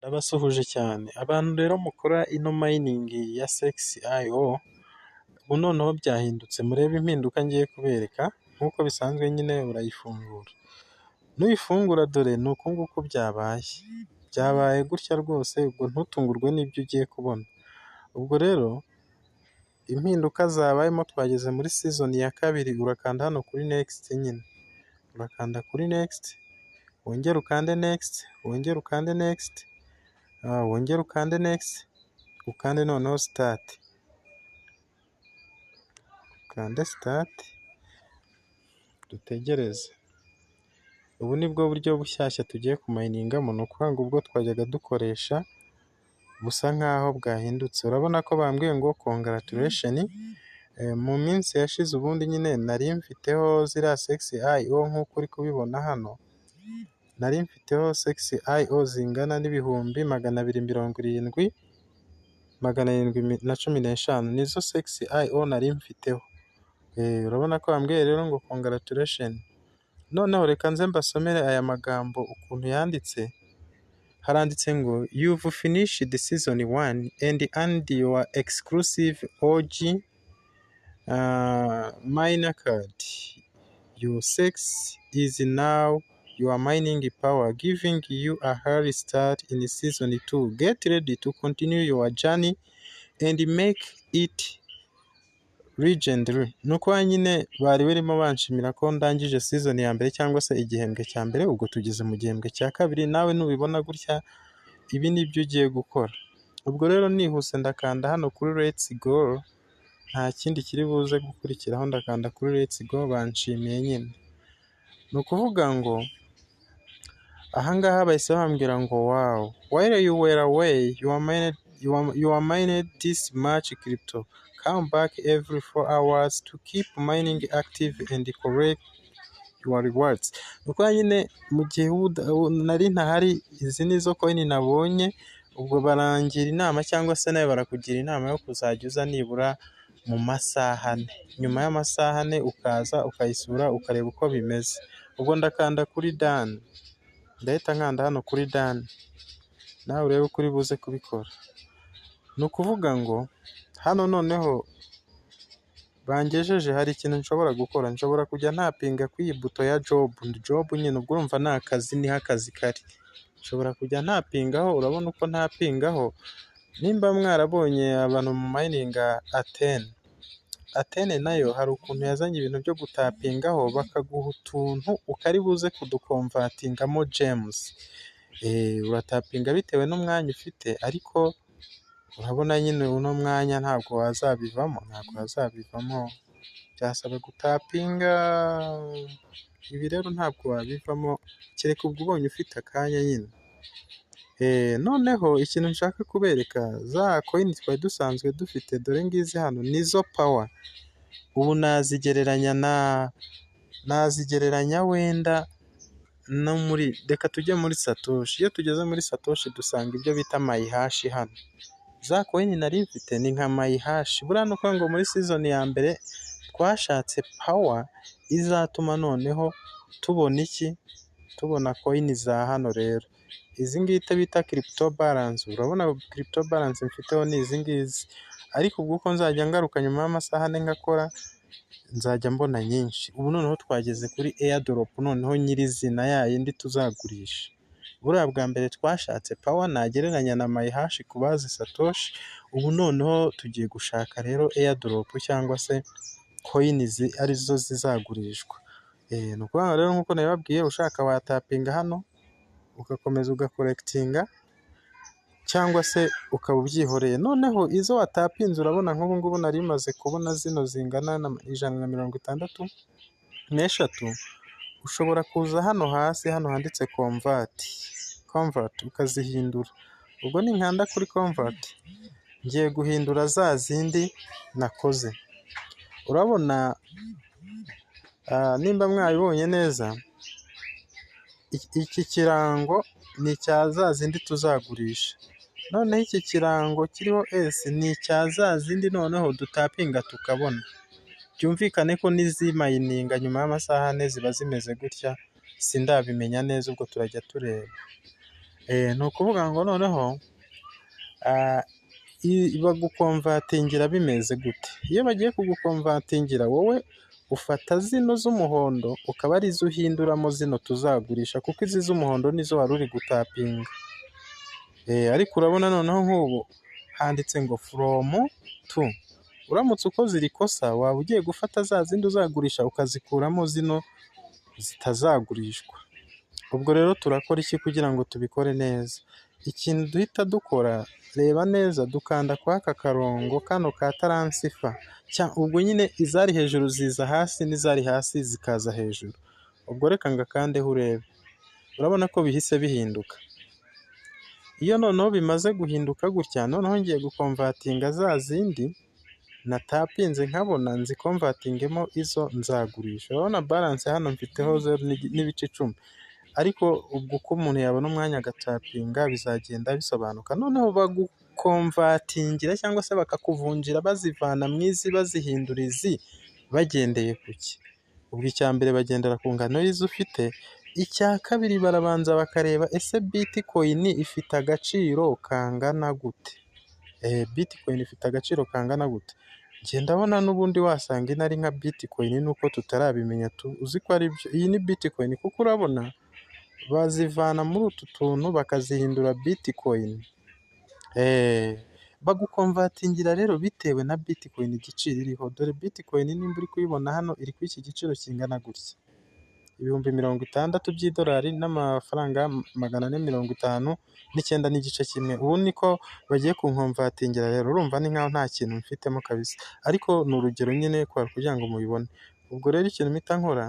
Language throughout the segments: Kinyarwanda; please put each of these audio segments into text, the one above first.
Ndabasuhuje cyane abantu rero mukora ino mining ya Sex.io, ubu noneho byahindutse murebe impinduka ngiye kubereka. Nk'uko bisanzwe nyine urayifungura, nuyifungura dore ni uku nguku byabaye gutya rwose. Ubwo ntutungurwe n'ibyo ugiye kubona. Ubwo rero impinduka zabayemo, twageze muri season ya kabiri. Urakanda hano kuri next, nyine urakanda kuri next, wongere ukande next, wongere ukande next, wongere ukande next, ukande noneho start, ukande start, dutegereze. Ubu nibwo buryo bushyashya tugiye kumayiningamo. Ni ukuvuga ngo ubwo twajyaga dukoresha busa nkaho bwahindutse. Urabona ko bambwiye ngo congratulation. Mu minsi yashize ubundi nyine nari mfiteho ziriya Sex.io nk'uko uri kubibona hano, nari mfiteho Sex.io zingana n'ibihumbi 270,715. nizo Sex.io nari mfiteho. Urabona ko bambwiye rero ngo congratulation. Noneho reka nze mbasomere aya magambo ukuntu yanditse. Haranditse ngo you've finished the season 1 and earned your exclusive OG miner card. Your sex is now your mining power, giving you a early start in season 2. Get ready to continue your journey and make it legendary. Nuko nyine bari barimo banshimira ko ndangije season ya mbere cyangwa se igihembwe cya mbere. Ubwo tugeze mu gihembwe cya kabiri. Nawe nubibona gutya, ibi ni byo ugiye gukora. Ubwo rero nihuse ndakanda hano kuri let's go. Nta kindi kiri buze gukurikiraho, ndakanda kuri let's go. Banshimiye nyine. Ni ukuvuga ngo ahangaha bahise bambwira ngo wow, while you were away you are mined this much crypto. Come back every 4 hours to keep mining active and collect your rewards. Nuko nyine mu gihe nari ntahari, izi nizo coin nabonye. Ubwo barangira inama cyangwa se nawe barakugira inama yo kuzajya uza nibura mu masaha 4. Nyuma y'amasaha 4 ukaza ukayisura ukareba uko bimeze. Ubwo ndakanda kuri done, ndahita nkanda hano kuri done. Nawe urebe uko uri buze kubikora. Ni ukuvuga ngo hano noneho bangejeje, hari ikintu nshobora gukora. Nshobora kujya ntapinga ku iyi buto ya job nyine. Ubwo urumva nta kazi, niho akazi kari. Nshobora kujya ntapingaho. Urabona uko ntapingaho. Nimba mwarabonye abantu mu mining Athene nayo hari ukuntu yazanye ibintu byo gutapingaho, bakaguha utuntu ukari buze kudukonvatingamo gems. Uratapinga bitewe n'umwanya ufite, ariko urabona nyine uno mwanya ntabwo wazabivamo. Byasaba gutapinga. Ibi rero ntabwo wabivamo kereka ubwo ubonye ufite akanya nyine. Noneho ikintu nshaka kubereka, za coin twari dusanzwe dufite, dore ngizi hano nizo power. Ubu nazigereranya wenda no muri, reka tujye muri Satoshi. Iyo tugeze muri Satoshi dusanga ibyo bita mayihashi hano. Za coin nari mfite ni nka mayihashi. Buriya ni uko ngo muri season ya mbere twashatse power izatuma noneho tubona iki, tubona coin za hano rero. Izi ngita bita crypto balance. Urabona crypto balance mfiteho ni izi ngizi, ariko ubwo uko nzajya ngaruka nyuma y'amasaha 4 ngakora, nzajya mbona nyinshi. Ubu noneho twageze kuri airdrop noneho nyirizina yindi tuzagurisha. Buriya bwa mbere twashatse power nagereranya na mayihashi ku bazi Satoshi. Ubu noneho tugiye gushaka rero airdrop cyangwa se coins arizo zizagurishwa. Ni ukuvuga rero nk'uko nabibabwiye, ushaka watapinga hano ugakomeza ugakolectinga, cyangwa se ukaba ubyihoreye. Noneho izo watapinze, urabona nk'ubu ngubu nari maze kubona zino zingana na 163. Ushobora kuza hano hasi, hano handitse convert ukazihindura. Ubwo ni nkanda kuri convert, ngiye guhindura za zindi nakoze. Urabona nimba mwabibonye neza, iki kirango ni icya za zindi tuzagurisha. Noneho iki kirango kiriho S ni icya za zindi noneho dutapinga tukabona. Byumvikane ko n'izimayininga nyuma y'amasaha 4 ziba zimeze gutya. Sindabimenya neza, ubwo turajya tureba. Ni ukuvuga ngo noneho bagukomvatingira bimeze gute? Iyo bagiye kugukomvatingira wowe ufata zino z'umuhondo ukaba ari zo uhinduramo zino tuzagurisha, kuko izi z'umuhondo nizo wari uri gutapinga. Ariko urabona noneho nk'ubu handitse ngo from to, uramutse ukoze iri kosa waba ugiye gufata za zindi uzagurisha ukazikuramo zino zitazagurishwa. Ubwo rero turakora iki kugira ngo tubikore neza? Ikintu duhita dukora, reba neza dukanda kwa aka karongo kano ka taransifa, ubwo nyine izari hejuru ziza hasi n'izari hasi zikaza hejuru. Ubwo reka ngakandeho urebe, urabona ko bihise bihinduka. Iyo noneho bimaze guhinduka gutya, noneho ngiye gukomvatinga za zindi natapinze nkabona nzikomvatingemo izo nzagurisha. Urabona balance hano mfiteho 0.10, ariko ubwo uko umuntu yabona umwanya agatapinga bizagenda bisobanuka. Noneho bagukomvatingira cyangwa se bakakuvunjira bazivana mu izi bazihindura izi bagendeye ku ki? Ubwo icya mbere bagendera ku ngano y'izo ufite, icya kabiri barabanza bakareba ese Bitcoin ifite agaciro kangana gute? Bitcoin ifite agaciro kangana gute? Njye ndabona n'ubundi wasanga ino ari nka Bitcoin nuko tutarabimenya uzi ko ari byo. Iyi ni Bitcoin kuko urabona bazivana muri utu tuntu bakazihindura Bitcoin. Bagukomvatingira rero bitewe na Bitcoin igiciro iriho. Dore Bitcoin nimba uri kuyibona hano iri kuri iki giciro kingana gutya, ibihumbi 60 by'idolari n'amafaranga 459 n'igice kimwe. Ubu niko bagiye kunkomvatingira rero, urumva ni nkaho nta kintu mfitemo kabisa, ariko ni urugero nyine kugira ngo mubibone. Ubwo rero ikintu mpita nkora,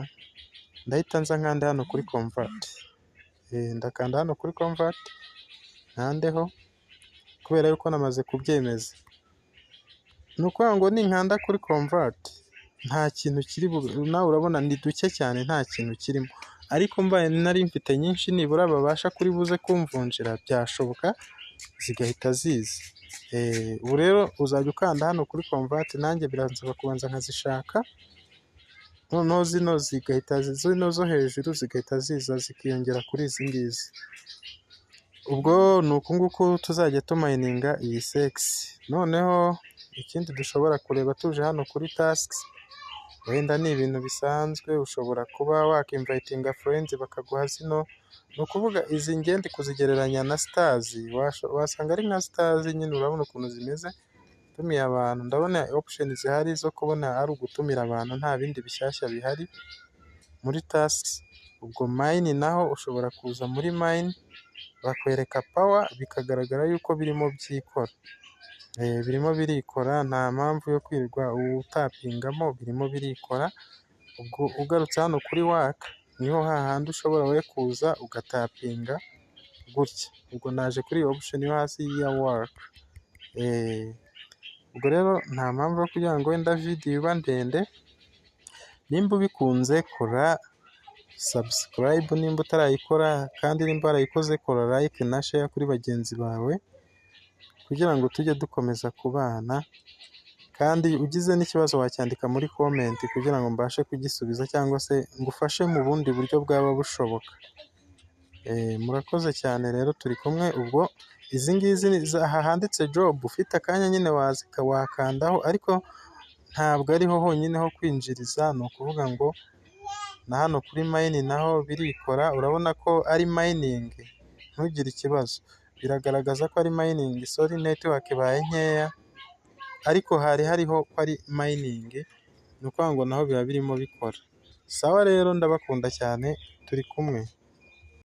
ndahita nza nkande hano kuri convert. Ndakanda hano kuri convert, nkandeho kubera yuko namaze kubyemeza. Ni ukuvuga ngo ninkanda kuri convert nta kintu kiri nawe urabona ni duke cyane, nta kintu kirimo. Ariko mbaye nari mfite nyinshi nibura babasha kuri buze kumvunjira byashoboka zigahita ziza. Ubu rero uzajya ukanda hano kuri convert, nanjye biransaba kubanza nkazishaka, noneho zino zigahita zino zo hejuru zigahita ziza zikiyongera kuri izi ngizi. Ubwo ni uku nguku tuzajya tumayininga iyi sex. Noneho ikindi dushobora kureba tuje hano kuri tasks, wenda ni ibintu bisanzwe, ushobora kuba wakinvitinga friends bakaguha zino. Ni ukuvuga izi ngende kuzigereranya na stars, wasanga ari nka stars nyine, urabona ukuntu zimeze. Tumiye abantu, ndabona option zihari zo kubona ari ugutumira abantu, nta bindi bishyashya bihari muri tasks. Ubwo mine naho ushobora kuza muri mine bakwereka power bikagaragara yuko birimo byikora. Birimo birikora, nta mpamvu yo kwirirwa utapingamo, birimo birikora. Ubwo ugarutse hano kuri work niho hahandi ushobora we kuza ugatapinga gutya. Ubwo naje kuri option yo hasi ya work. Ubwo rero nta mpamvu yo kugira ngo wenda video iba ndende. Nimba ubikunze kora subscribe nimba utarayikora, kandi nimba warayikoze kora like na share kuri bagenzi bawe kugira ngo tujye dukomeza kubana. Kandi ugize n'ikibazo wacyandika muri comment kugira ngo mbashe kugisubiza cyangwa se ngufashe mu bundi buryo bwaba bushoboka. Murakoze cyane rero, turi kumwe. Ubwo izi ngizi aha handitse job, ufite akanya nyine wakandaho, ariko ntabwo ariho honyine ho kwinjiriza. Ni ukuvuga ngo na hano kuri mine naho birikora, urabona ko ari mining, ntugire ikibazo, biragaragaza ko ari mining. Sorry network ibaye nkeya, ariko hari hariho ko ari mining, ni ukuvuga ngo naho biba birimo bikora. Sawa rero, ndabakunda cyane, turi kumwe.